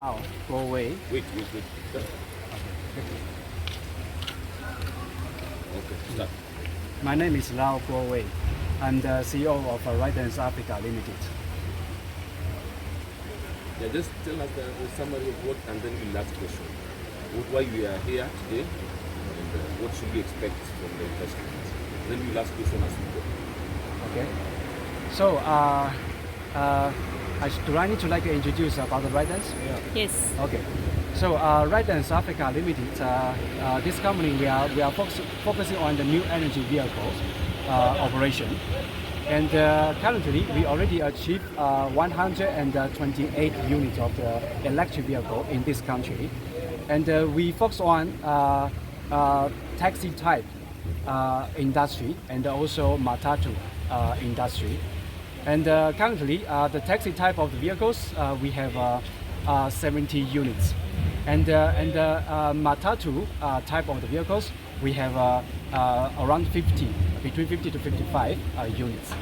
Now, go away. Wait. Okay, start. My name is Lau Guowei. I'm the CEO of Riders Africa Limited. Yeah, just tell us the summary of what, and then the last question. Why we are here today, and what should we expect from the investment? Then the last question as we go. Okay. So, do I need to introduce about the Riders? Yes. Okay. So, Riders Africa Limited, this company we are focusing on the new energy vehicles operation. And currently, we already achieved 128 units of the electric vehicle in this country. And we focus on taxi type industry and also matatu industry. And currently, the taxi type of the vehicles, we have 70 units. And matatu type of the vehicles, we have around 50, between 50 to 55 units.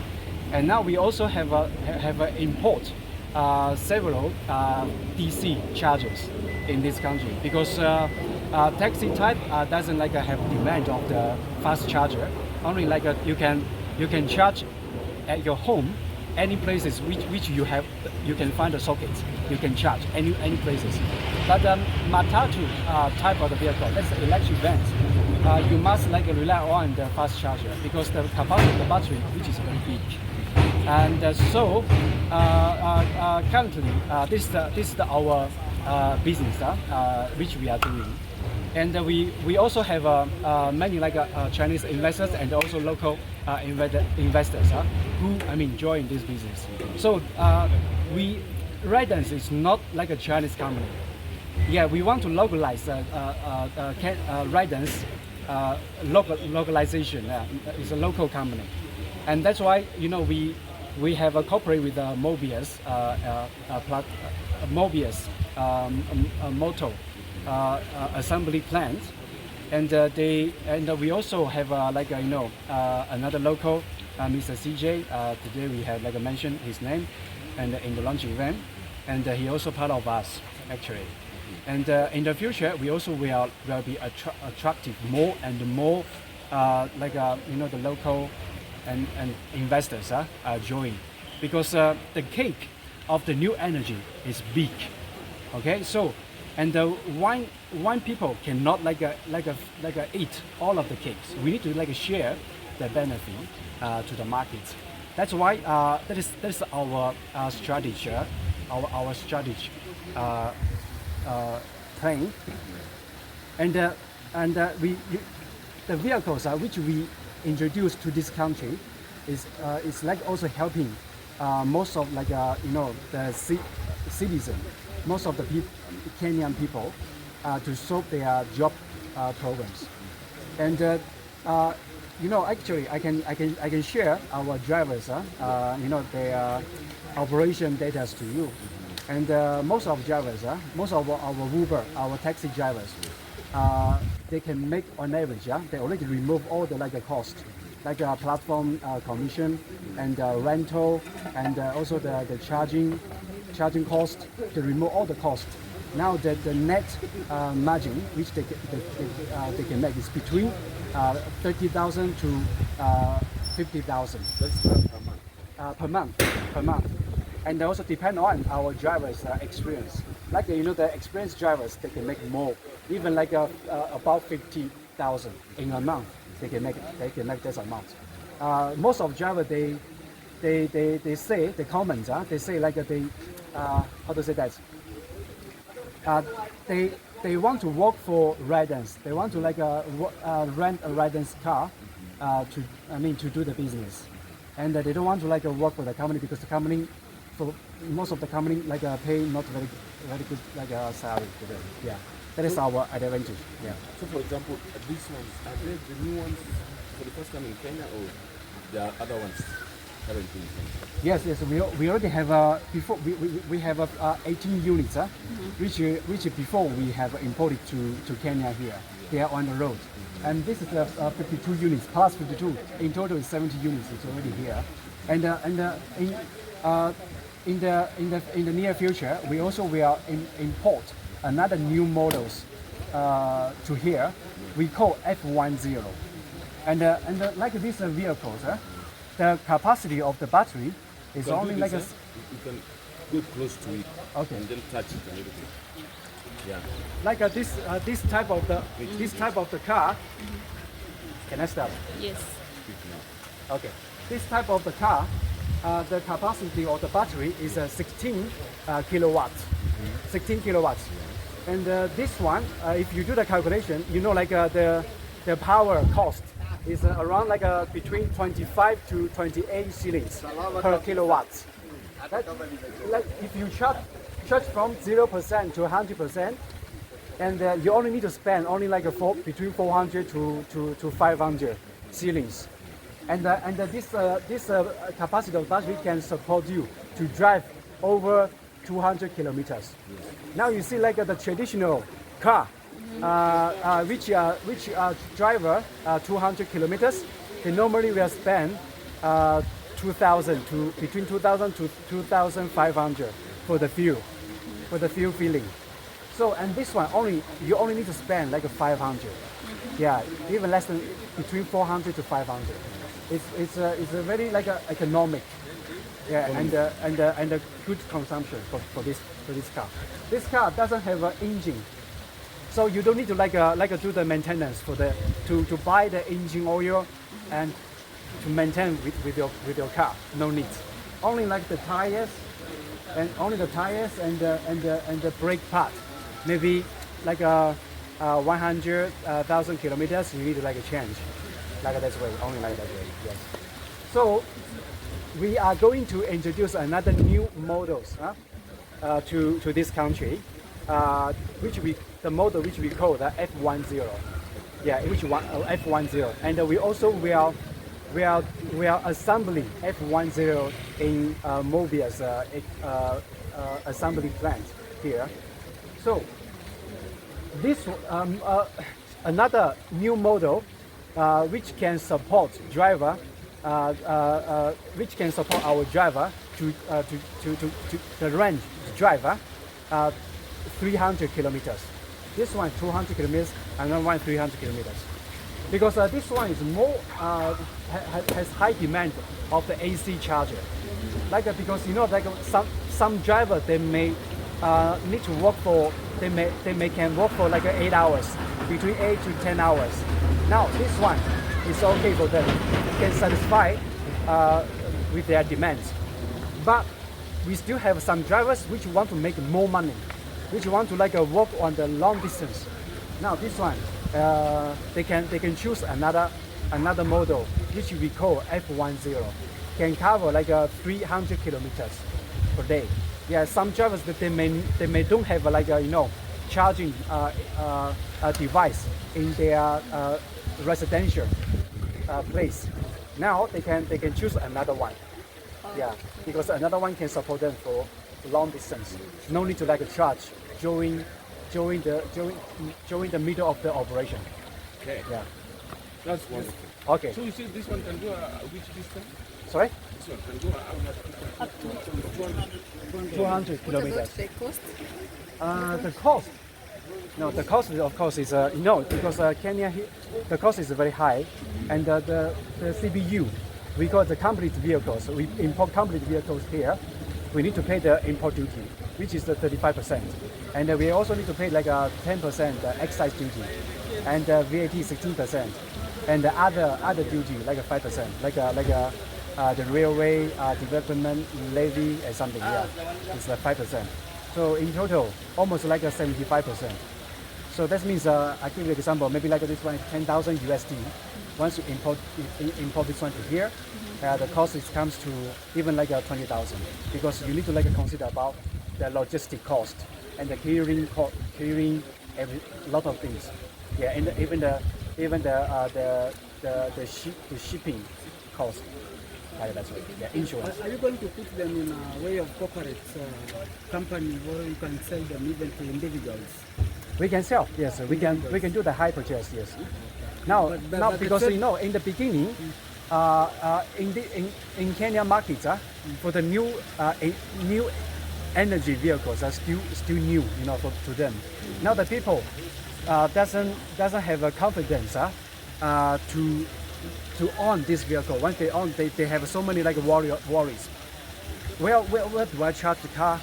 And now we also have import several DC chargers in this country because taxi type doesn't have demand of the fast charger. Only you can charge at your home any places which you can find the sockets. You can charge any places. But matatu type of the vehicle, that's the electric vans. You must rely on the fast charger because the capacity of the battery which is very big. And so currently this is our business which we are doing. And we also have many Chinese investors and also local investors who join this business. So Riders is not like a Chinese company. Yeah, we want to localize Riders. Localization is a local company, and that's why we have a cooperate with Mobius motor assembly plant, and we also have another local Mr. CJ. Today we have mentioned his name, and in the launch event, and he also part of us actually. And in the future, we also will be attractive more and more the local and investors join, because the cake of the new energy is big. Okay, so and one people cannot eat all of the cakes. We need to share the benefit to the market. That's why that is our strategy, our strategy plan. And the vehicles which we introduced to this country is also helping most of the citizen, most of the Kenyan people to solve their job programs. And actually I can share our drivers their operation data to you. And most of drivers, most of our Uber, our taxi drivers, they can make on average, they already remove all the cost, platform commission and rental, and also the charging cost. They remove all the cost. Now the net margin which they can make is between 30,000 to 50,000. That's per month. Per month. And they also depend on our drivers' experience. The experienced drivers, they can make more, even about 50,000 in a month. They can make this amount. Most of drivers they say the comments. They say how to say that? They want to work for Riders. They want to rent a Riders car to do the business, and they don't want to work for the company because the company. For most of the company, pay not very good salary to them. Yeah, that is our advantage. Yeah. So, for example, these ones, are they the new ones for the first time in Kenya, or there are other ones currently in Kenya? Yes. We already have before we have 18 units, which before we have imported to Kenya here. They are on the road, and this is 52 units plus 52. In total, is 70 units. It's already here, and in the near future, we also will import another new models to here. We call F10, and like these vehicles, the capacity of the battery is You can only do like this, you can go close to it Okay. and then touch it a little bit. Yeah. like this type of the car. Can I stop? Yes. Speak now. Okay. This type of the car, the capacity of the battery is 16 kilowatts. 16 kilowatts. And this one, if you do the calculation, you know, like the power cost is around like between 25 to 28 shillings per kilowatts. Like if you charge from 0% to 100%, and you only need to spend only like between 400 to 500 shillings. And this capacity of battery can support you to drive over 200 kilometers. Now you see like the traditional car, which driver 200 kilometers, they normally will spend 2,000 to between 2,000 to 2,500 for the fuel filling. So and this one you only need to spend like 500. Yeah, even less than between 400 to 500. It's a very like economic. Yeah, and a good consumption for this car. This car doesn't have an engine, so you don't need to do the maintenance to buy the engine oil and to maintain with your car. No need. Only like the tires and the brake part. Maybe like 100,000 kilometers you need to like a change. Like that way, only like that way. Yes. So we are going to introduce another new models to this country, the model which we call the F10. Yeah, F10, and we also we are assembling F10 in Mobius assembly plant here. So this another new model which can support driver. Which can support our driver to the range driver 300 kilometers. This one 200 kilometers, another one 300 kilometers. Because this one is more has high demand of the AC charger. Like because you know like some driver they may need to work for they may can work for like 8 hours, between 8 to 10 hours. Now this one is okay for them, can satisfy with their demands. But we still have some drivers which want to make more money, which want to like work on the long distance. Now this one, they can choose another model which we call F10, can cover like 300 kilometers per day. Yeah, some drivers that they may don't have like charging device in their residential place. Now they can choose another one. Yeah, because another one can support them for long distance. No need to like charge during the middle of the operation. Okay. Yeah. That's wonderful. Okay. So you see this one can go which distance? Sorry. This one can go Up to 200 what about kilometers. the cost? The cost. No, the cost of course is because Kenya the cost is very high, and the CBU, we call the complete vehicles. We import complete vehicles here. We need to pay the import duty, which is the 35%, and we also need to pay like 10% excise duty, and VAT 16%, and the other duty like 5%, like the railway development levy and something. Yeah, it's like 5%. So in total, almost like 75%. So that means I give you an example. Maybe like this one is 10,000 USD. Once you import this one to here, the cost comes to even like 20,000, because you need to like consider about the logistic cost and the clearing every lot of things. Yeah, and even the shipping cost. Like that's right. Yeah, insurance. Are you going to put them in a way of corporate company, or you can sell them even to individuals? We can sell. Yes, we can do the high purchase. Yes. Now But because the in the beginning, in Kenya markets, for the new energy vehicles are still new, to them. Now the people doesn't have a confidence to own this vehicle. Once they own, they have so many like worries. Where do I charge the car?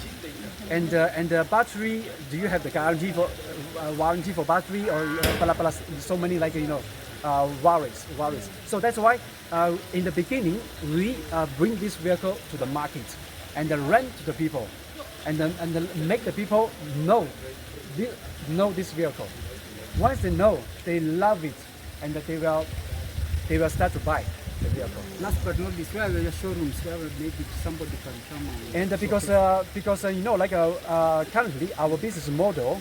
And the battery, do you have the guarantee for warranty for battery or so many like worries. So that's why in the beginning we bring this vehicle to the market and rent to the people, and make the people know this vehicle. Once they know, they love it, and they will start to buy the vehicle. Last but not least, where are your showrooms where maybe somebody can come and because currently our business model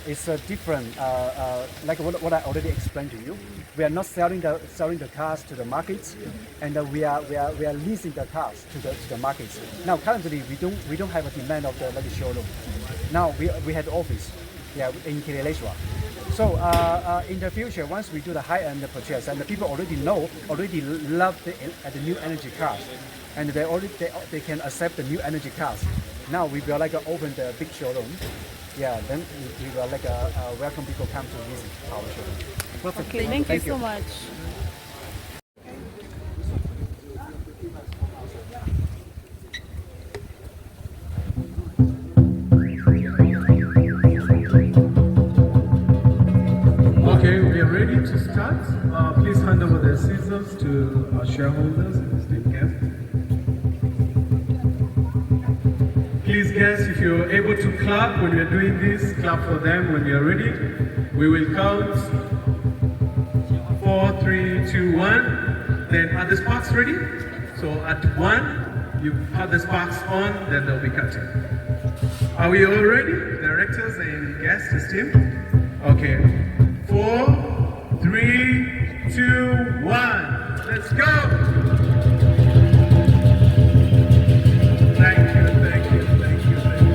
is different. Like what I already explained to you, we are not selling the cars to the markets, and we are leasing the cars to the markets. Now currently we don't have a demand of the showroom. Now we had office, in Kileleshwa. So in the future, once we do the high-end purchase, and the people already love the new energy cars, and they can accept the new energy cars. Now we will open the big showroom. Then we will welcome people come to visit our showroom. perfect. Okay, thank you so much. Okay, we are ready to start. Please hand over the scissors to our shareholders and esteemed guests. Please, guests, if you're able to clap when we're doing this, clap for them when you're ready. We will count 4, 3, 2, 1. Then are the sparks ready? So at 1, you have the sparks on, then they'll be cutting. Are we all ready? Directors and guests, esteemed? Okay. 4, 3, 2, 1. Let's go! Thank you, thank you, thank you, thank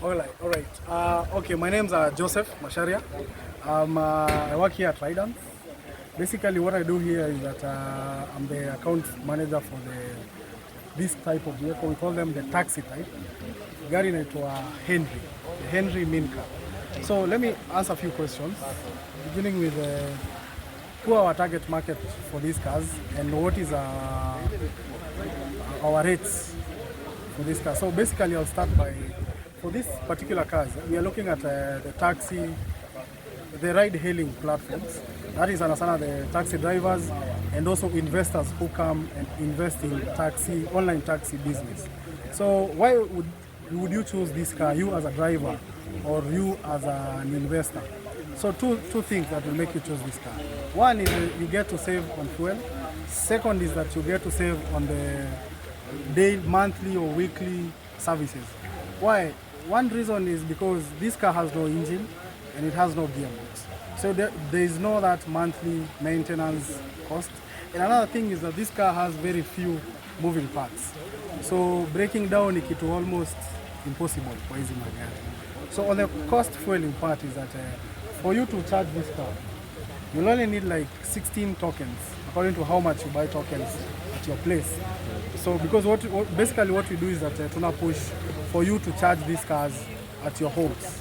All right. Okay, my name's Joseph Masharia. I work here at Ridance. Basically, what I do here is that I'm the account manager for this type of vehicle. We call them the taxi type. Gari inaitwa Henry, the Henry Min car. So let me answer a few questions, beginning with who are our target market for these cars and what is our rates for this car. So basically, I'll start by, for this particular cars, we are looking at the taxi, the ride-hailing platforms. That is sana the taxi drivers and also investors who come and invest in taxi, online taxi business. So why would you choose this car, you as a driver or you as an investor? So two things that will make you choose this car. One is you get to save on fuel. Second is that you get to save on the daily, monthly or weekly services. Why? One reason is because this car has no engine and it has no gearbox. So there is no that monthly maintenance cost. And another thing is that this car has very few moving parts. So breaking down is almost impossible for easy magari. So on the cost fueling part is that for you to charge this car, you'll only need like 16 tokens according to how much you buy tokens at your place. So because basically what we do is that tuna push for you to charge these cars at your homes.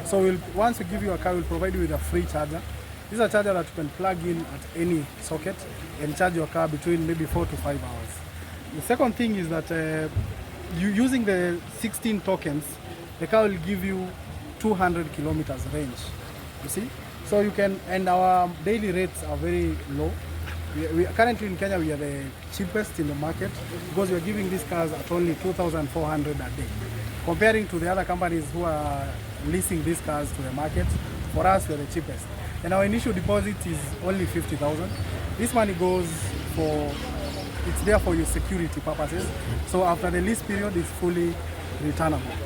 So once we give you a car, we'll provide you with a free charger. This is a charger that you can plug in at any socket and charge your car between maybe 4 to 5 hours. The second thing is that you using the 16 tokens, the car will give you 200 kilometers range. You see? So you can, and our daily rates are very low. We currently in Kenya, we are the cheapest in the market because we are giving these cars at only 2,400 a day. Comparing to the other companies who are leasing these cars to the market, for us, we are the cheapest. And our initial deposit is only 50,000. This money goes for, it's there for your security purposes. So after the lease period, it's fully returnable.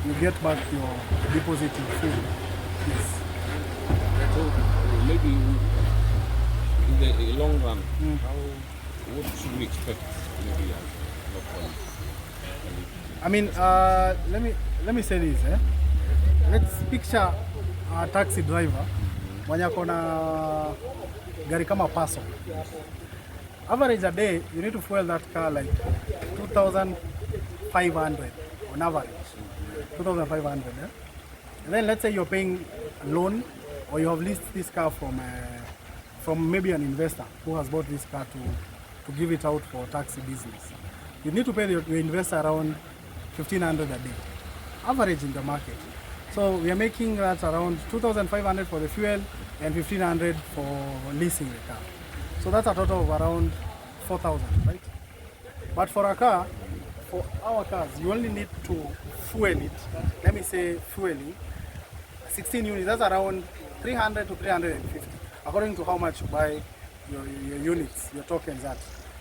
You get back your deposit in full. Yes. So maybe in the long run, what should we expect? Maybe I mean, let me say this. Let's picture a taxi driver mwenye ako na gari kama Passo. Average a day, you need to fuel that car like 2,500 on average. 2,500. Yeah? And then let's say you're paying a loan or you have leased this car from maybe an investor who has bought this car to give it out for taxi business. You need to pay your investor around 1,500 a day, average in the market. So we are making that around 2,500 for the fuel and 1,500 for leasing the car. So that's a total of around 4,000, right? But for a car, for our cars, you only need to fuel it. Let me say fueling 16 units. That's around 300 to 350, according to how much you buy your units, your tokens at.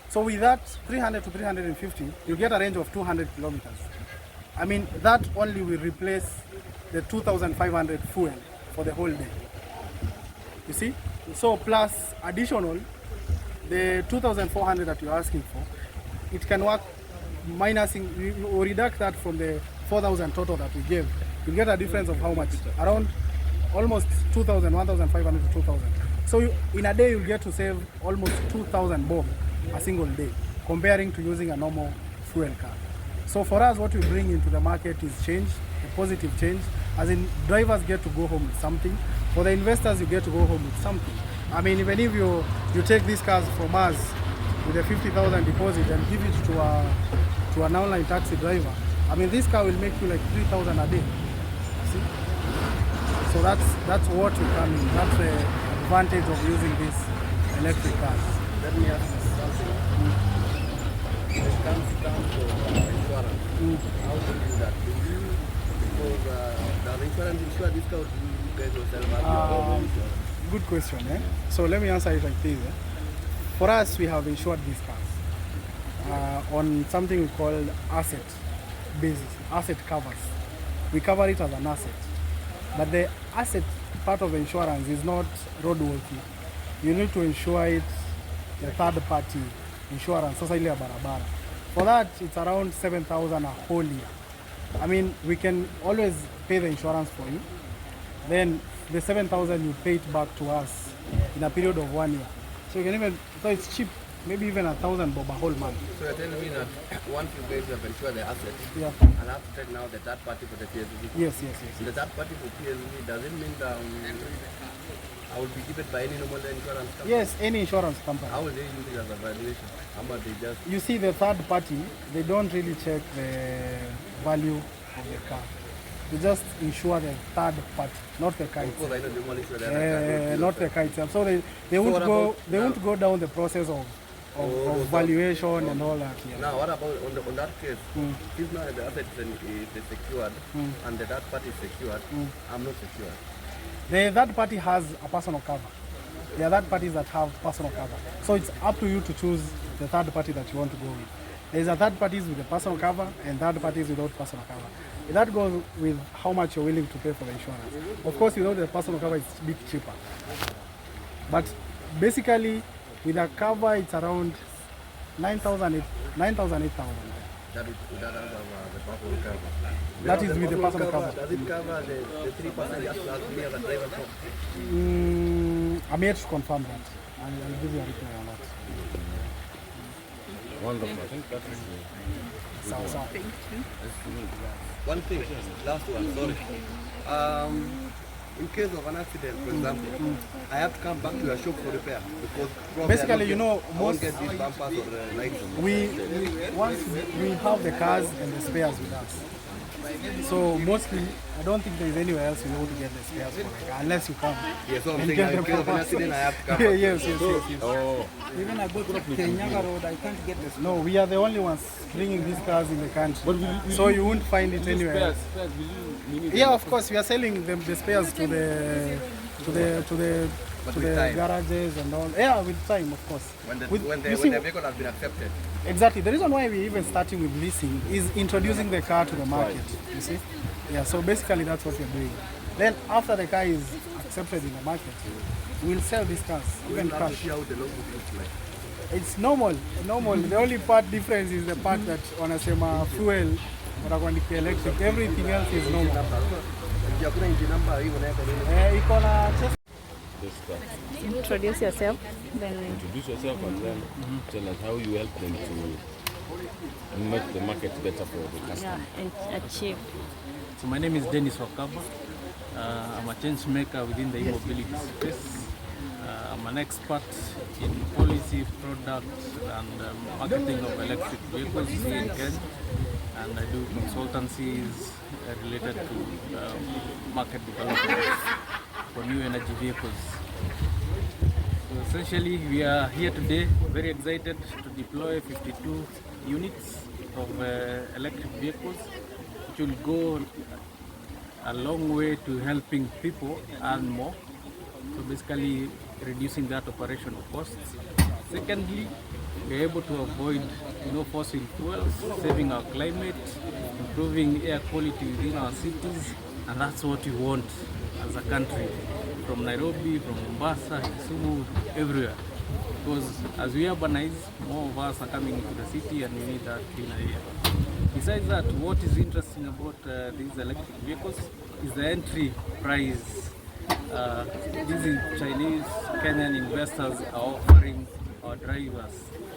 So with that 300 to 350, you get a range of 200 kilometers. I mean, that only will replace the 2,500 fuel for the whole day. You see? So plus additional, the 2,400 that you're asking for, it can work minusing, you reduct that from the 4,000 total that we gave. You get a difference of how much? Around almost 2,000, 1,500 to 2,000. So in a day, you'll get to save almost 2,000 bob a single day, comparing to using a normal fuel car. So for us, what we bring into the market is change, a positive change, as in drivers get to go home with something. For the investors, you get to go home with something. I mean, even if you take these cars from us with a 50,000 deposit and give it to an online taxi driver, I mean, this car will make you like 3,000 a day. See? So that's what you come in. That's the advantage of using these electric cars. Let me ask you something. When it comes down to insurance, how do you do that? Do you, because the insurance insure this car, or do you guys yourself have your own insurance? Good question. So let me answer it like this. For us, we have insured these cars on something we call asset basis, asset covers. We cover it as an asset. But the asset part of insurance is not roadworthy. You need to insure it, the third party insurance, sasa ile ya barabara. For that, it's around 7,000 a whole year. I mean, we can always pay the insurance for you. Then the 7,000 you pay it back to us in a period of 1 year. So you can even, so it's cheap, maybe even 1,000 bob a whole month. So you're telling me that once you guys have insured the asset, Yeah. and after that now the third party for the PSV. Yes. The third party for PSV doesn't mean that I will be given by any normal insurance company. Yes, any insurance company. How will they use it as a valuation? How much they just You see, the third party, they don't really check the value of the car. They just insure the third party, not the car itself. because I know they only insure the other car. Not the car itself. So they what won't go about they won't go down the process of valuation and all that. Yeah. Now what about on that case? If now the asset is secured and the third party is secured, I'm not secured. The third party has a personal cover. There are third parties that have personal cover. So it's up to you to choose the third party that you want to go with. There's a third parties with a personal cover and third parties without personal cover. That goes with how much you're willing to pay for the insurance. Of course, without the personal cover, it's a bit cheaper. But basically, with a cover, it's around 9,000, 8,000. That is that has the personal cover. That is with the personal cover. Does it cover the 3% just as me as a driver? I'm yet to confirm that. I'll give you a reply on that. Wonderful. I think that's So. One thing, last one, sorry. In case of an accident, for example, I have to come back to your shop for repair because probably Basically, you know, I won't get these bumpers or the lights. Once we have the cars and the spares with us. So mostly, I don't think there is anywhere else you're able to get the spares for the car unless you come. Yeah, so I'm and saying get in them case of from an us. accident, I have to come Yeah, back. yes. Oh, Even I go to Kenyaga Road, I can't get the No, we are the only ones bringing these cars in the country. but will So you won't find it anywhere else. spares, will you need Yeah, of course, we are selling them the spares to the But with time. garages and all. Yeah, with time, of course. When the, With- when the, you when see- the vehicle has been accepted. Exactly. The reason why we're even starting with leasing is introducing the car to the market. You see? Yeah, so basically that's what we're doing. Then after the car is accepted in the market, we'll sell these cars, even We'll have to cash. see how the logbook looks like. It's normal. The only part difference is the part that wanasema fuel wanakuandikia electric. Everything else is normal. Hakuna engine number hii unaweka nini? Iko na chest. just Introduce yourself, then introduce yourself and then tell us how you help them to make the market better for the customer. and achieve. So my name is Dennis Wakaba. I'm a change maker within the e-mobility space. I'm an expert in policy, products, and marketing of electric vehicles here in Kenya. And I do consultancies related to market development for new energy vehicles. So essentially, we are here today, very excited to deploy 52 units of electric vehicles, which will go a long way to helping people earn more. So basically, reducing that operational costs. Secondly, we're able to avoid fossil fuels, saving our climate, improving air quality within our cities, and that's what we want as a country, from Nairobi, from Mombasa, Kisumu, everywhere. Because as we urbanize, more of us are coming into the city and we need that cleaner air. Besides that, what is interesting about these electric vehicles is the entry price. These Chinese, Kenyan investors are offering our drivers,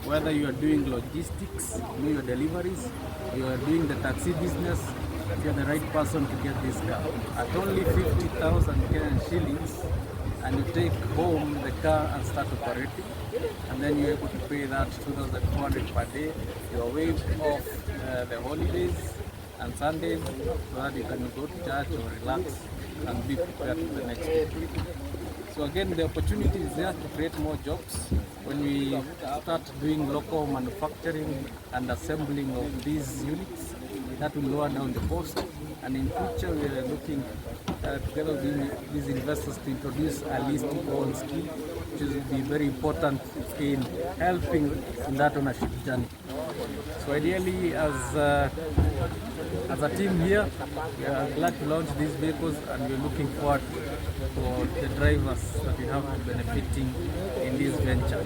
whether you are doing logistics, your deliveries, you are doing the taxi business, you're the right person to get this car. At only 50,000 Kenyan shillings, and you take home the car and start operating, and then you're able to pay that 2,400 per day. You are waived off the holidays and Sundays so that you can go to church or relax and be prepared for the next day. So again, the opportunity is there to create more jobs. When we start doing local manufacturing and assembling of these units, that will lower down the cost. And in future, we are looking together with these investors to introduce a lease-to-own scheme, which will be very important in helping in that ownership journey. So ideally, as a team here, we are glad to launch these vehicles, and we're looking forward for the drivers that we have benefiting in this venture.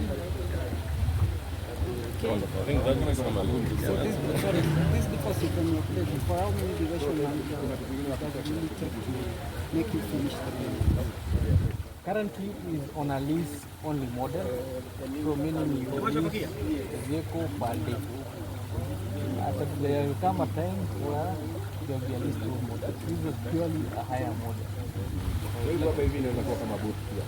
I think that's kama loan. This deposit on your credit, for how many duration does it really take to make you finish the payment? Currently is on a lease only model, so meaning you lease the vehicle per day. There will come a time where there will be a lease to model. This is purely a higher model. Hapa hivi inaweza kuwa kama boat pia.